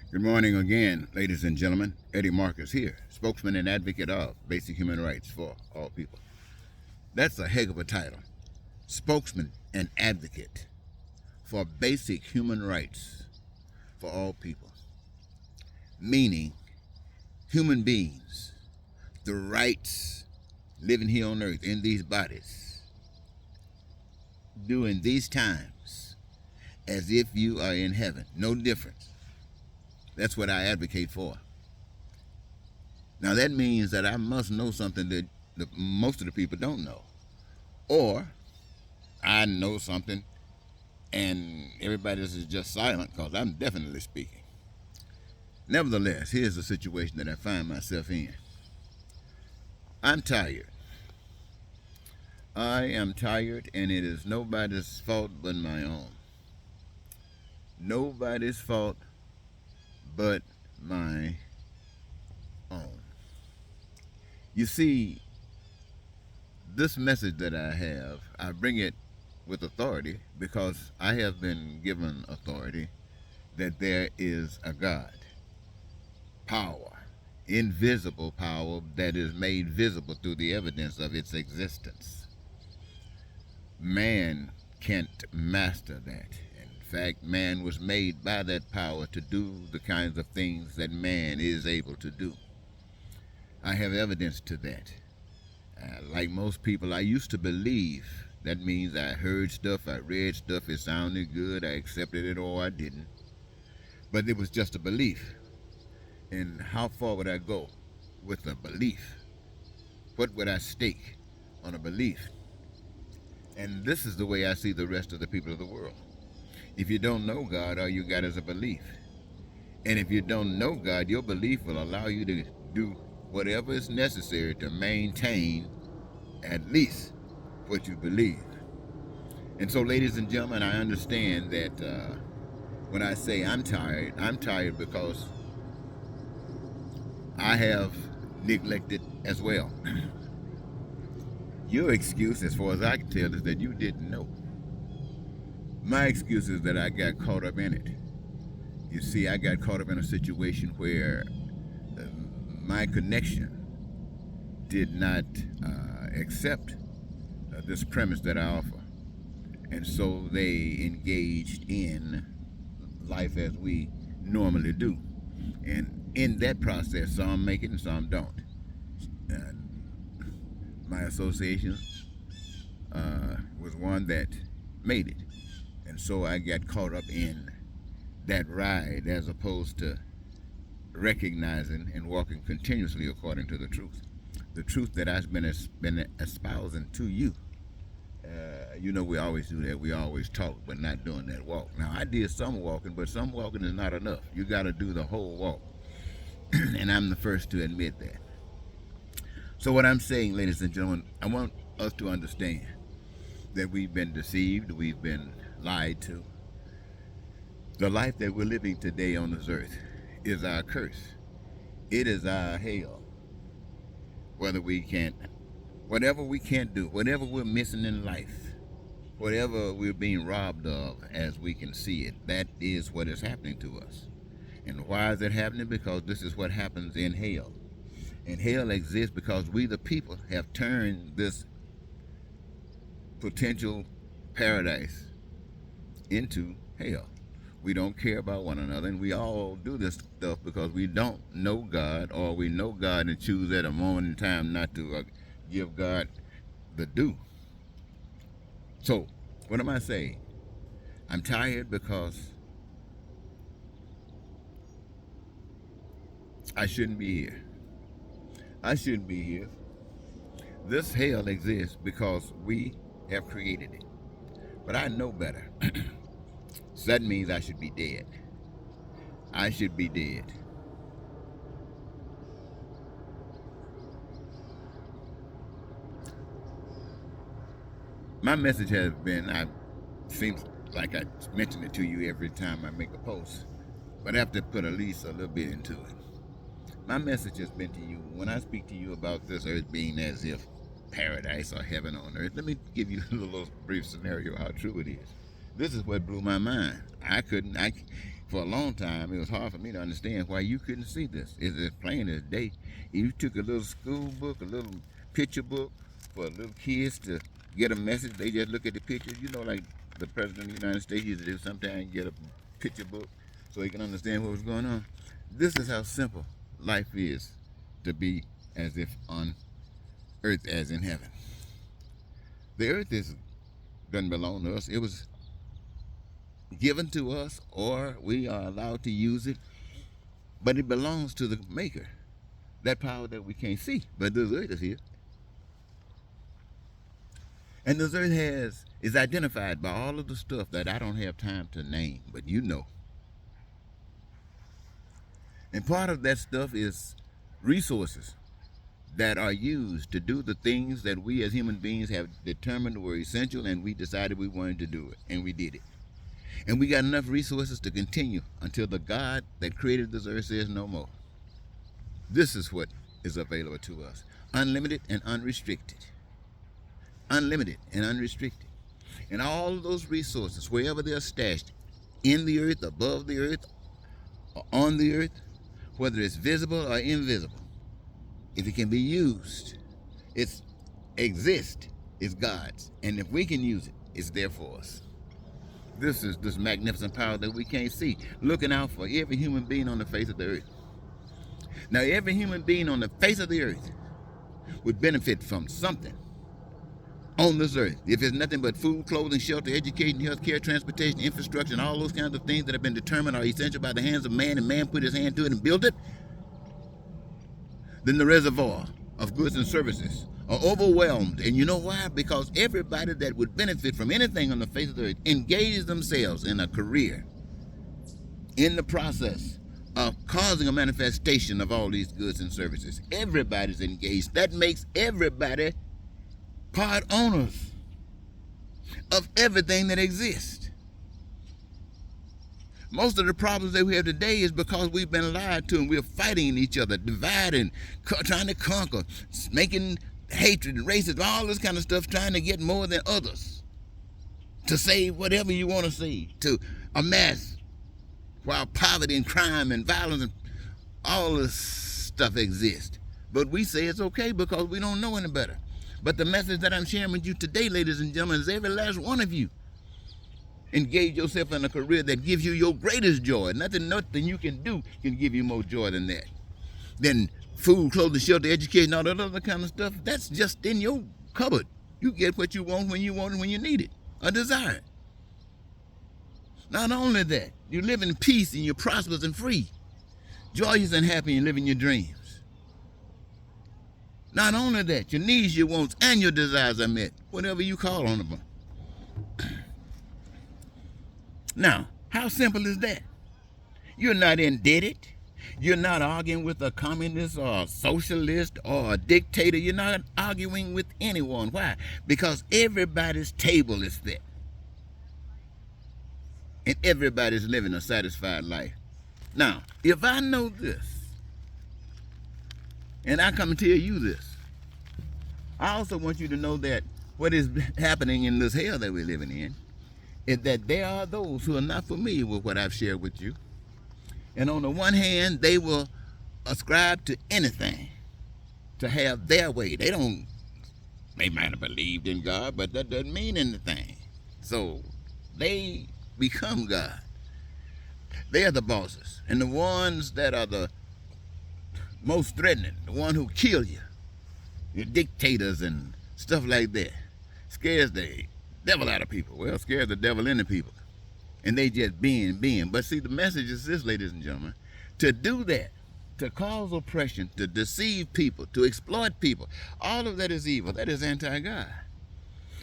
Good morning again, ladies and gentlemen. Eddie Marcus here, spokesman and advocate of basic human rights for all people. That's a heck of a title. Spokesman and advocate for basic human rights for all people. Meaning, human beings, the rights living here on earth in these bodies, during these times, as if you are in heaven. No difference. That's what I advocate for. Now that means that I must know something that most of the people don't know. Or I know something and everybody else is just silent because I'm definitely speaking. Nevertheless, here's the situation that I find myself in. I'm tired. I am tired, and it is nobody's fault but my own. Nobody's fault but my own. You see, this message that I bring it with authority because I have been given authority that there is a God, power, invisible power that is made visible through the evidence of its existence. Man can't master that. In fact, man was made by that power to do the kinds of things that man is able to do. I have evidence to that. Like most people, I used to believe. That means I heard stuff, I read stuff, it sounded good, I accepted it or I didn't. But it was just a belief. And how far would I go with a belief? What would I stake on a belief? And this is the way I see the rest of the people of the world. If you don't know God, all you got is a belief. And if you don't know God, your belief will allow you to do whatever is necessary to maintain at least what you believe. And so, ladies and gentlemen, I understand that when I say I'm tired because I have neglected as well. Your excuse, as far as I can tell, is that you didn't know. My excuse is that I got caught up in it. You see, I got caught up in a situation where uh, my connection did not accept this premise that I offer. And so they engaged in life as we normally do. And in that process, some make it and some don't. My association was one that made it. And so I got caught up in that ride as opposed to recognizing and walking continuously according to the truth. The truth that I've been espousing to you. We always do that. We always talk, but not doing that walk. Now, I did some walking, but some walking is not enough. You got to do the whole walk. And I'm the first to admit that. So what I'm saying, ladies and gentlemen, I want us to understand that we've been deceived, we've been lied to. The life that we're living today on this earth is our curse. It is our hell. Whatever we can't do, whatever we're missing in life, whatever we're being robbed of as we can see it, that is what is happening to us. And why is it happening? Because this is what happens in hell. And hell exists because we, the people, have turned this potential paradise into hell. We don't care about one another, and we all do this stuff because we don't know God, or we know God and choose at a moment in time not to give God the due. So, what am I saying? I'm tired because I shouldn't be here. I shouldn't be here. This hell exists because we have created it. But I know better. So that means I should be dead. I should be dead. My message has been, seems like I mention it to you every time I make a post, but I have to put at least a little bit into it. My message has been to you, when I speak to you about this earth being as if paradise or heaven on earth, let me give you a little brief scenario how true it is. This is what blew my mind. For a long time, it was hard for me to understand why you couldn't see this. It's as plain as day. If you took a little school book, a little picture book for little kids to get a message, they just look at the pictures. You know, like the President of the United States used to do sometimes, get a picture book so he can understand what was going on. This is how simple life is to be as if on earth as in heaven. The earth doesn't belong to us. It was given to us, or we are allowed to use it, but it belongs to the maker, that power that we can't see. But this earth is here, and this earth is identified by all of the stuff that I don't have time to name, but you know. And part of that stuff is resources that are used to do the things that we as human beings have determined were essential, and we decided we wanted to do it, and we did it. And we got enough resources to continue until the God that created this earth says no more. This is what is available to us. Unlimited and unrestricted. Unlimited and unrestricted. And all of those resources, wherever they're stashed, in the earth, above the earth, or on the earth, whether it's visible or invisible, if it can be used, it exists, it's God's. And if we can use it, it's there for us. This is this magnificent power that we can't see, looking out for every human being on the face of the earth. Now, every human being on the face of the earth would benefit from something on this earth. If it's nothing but food, clothing, shelter, education, health care, transportation, infrastructure, and all those kinds of things that have been determined are essential by the hands of man, and man put his hand to it and built it, then the reservoir of goods and services are overwhelmed. And you know why? Because everybody that would benefit from anything on the face of the earth engages themselves in a career in the process of causing a manifestation of all these goods and services. Everybody's engaged. That makes everybody part owners of everything that exists. Most of the problems that we have today is because we've been lied to, and we're fighting each other, dividing, trying to conquer, making hatred and racism, all this kind of stuff, trying to get more than others, to save whatever you want to save, to amass, while poverty and crime and violence and all this stuff exists. But we say it's okay because we don't know any better. But the message that I'm sharing with you today, ladies and gentlemen, is every last one of you engage yourself in a career that gives you your greatest joy. Nothing you can do can give you more joy than that. Then food, clothing, shelter, education, all that other kind of stuff, that's just in your cupboard. You get what you want it, when you need it, or desire it. Not only that, you live in peace and you're prosperous and free, joyous and happy, and living your dreams. Not only that, your needs, your wants, and your desires are met, whatever you call on them. Now, how simple is that? You're not indebted. You're not arguing with a communist or a socialist or a dictator. You're not arguing with anyone. Why? Because everybody's table is set. And everybody's living a satisfied life. Now, if I know this, and I come and tell you this, I also want you to know that what is happening in this hell that we're living in is that there are those who are not familiar with what I've shared with you. And on the one hand, they will ascribe to anything to have their way. They might have believed in God, but that doesn't mean anything. So they become God. They are the bosses. And the ones that are the most threatening, the one who kill you, your dictators and stuff like that, scares the devil out of people. Well, scares the devil into people. And they just being. But see, the message is this, ladies and gentlemen. To do that, to cause oppression, to deceive people, to exploit people, all of that is evil. That is anti-God.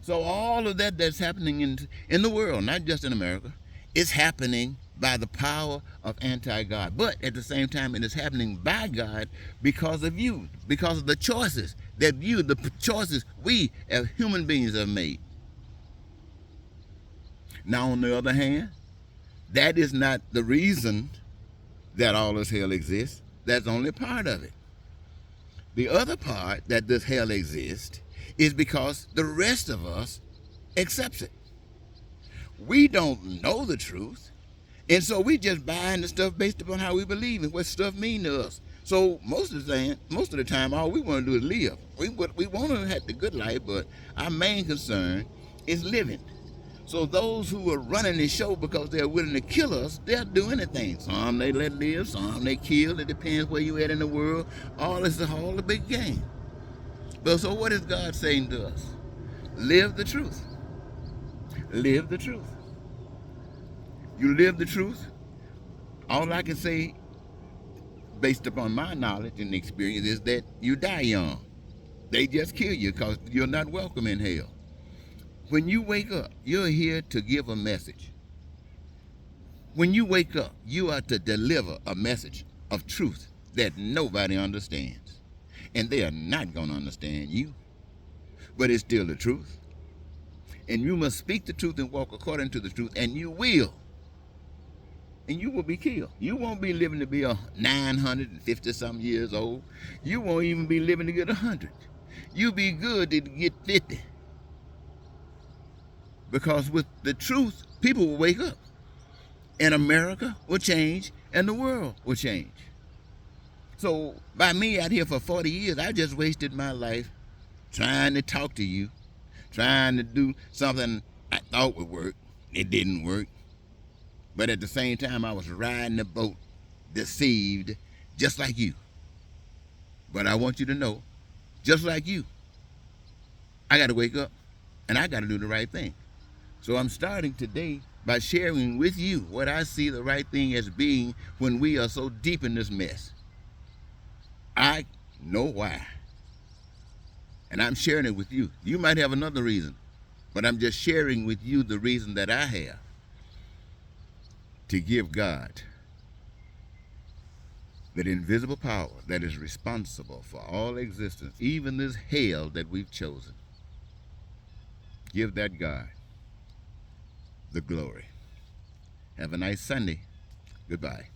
So all of that that's happening in the world, not just in America, is happening by the power of anti-God. But at the same time, it is happening by God because of you, because of the choices the choices we as human beings have made. Now, on the other hand, that is not the reason that all this hell exists. That's only part of it. The other part that this hell exists is because the rest of us accepts it. We don't know the truth. And so we just buying the stuff based upon how we believe and what stuff mean to us. So most of the time, all we want to do is live. We want to have the good life, but our main concern is living. So those who are running the show because they're willing to kill us, they'll do anything. Some they let live, some they kill. It depends where you at in the world. All is all a big game. But so what is God saying to us? Live the truth. Live the truth. You live the truth. All I can say, based upon my knowledge and experience, is that you die young. They just kill you because you're not welcome in hell. When you wake up, you're here to give a message. When you wake up, you are to deliver a message of truth that nobody understands. And they are not going to understand you. But it's still the truth. And you must speak the truth and walk according to the truth, and you will. And you will be killed. You won't be living to be 950 some years old. You won't even be living to get 100. You'll be good to get 50. Because with the truth, people will wake up. And America will change, and the world will change. So by me out here for 40 years, I just wasted my life trying to talk to you, trying to do something I thought would work. It didn't work. But at the same time, I was riding the boat, deceived, just like you. But I want you to know, just like you, I got to wake up, and I got to do the right thing. So I'm starting today by sharing with you what I see the right thing as being when we are so deep in this mess. I know why. And I'm sharing it with you. You might have another reason, but I'm just sharing with you the reason that I have to give God that invisible power that is responsible for all existence, even this hell that we've chosen. Give that God the glory. Have a nice Sunday. Goodbye.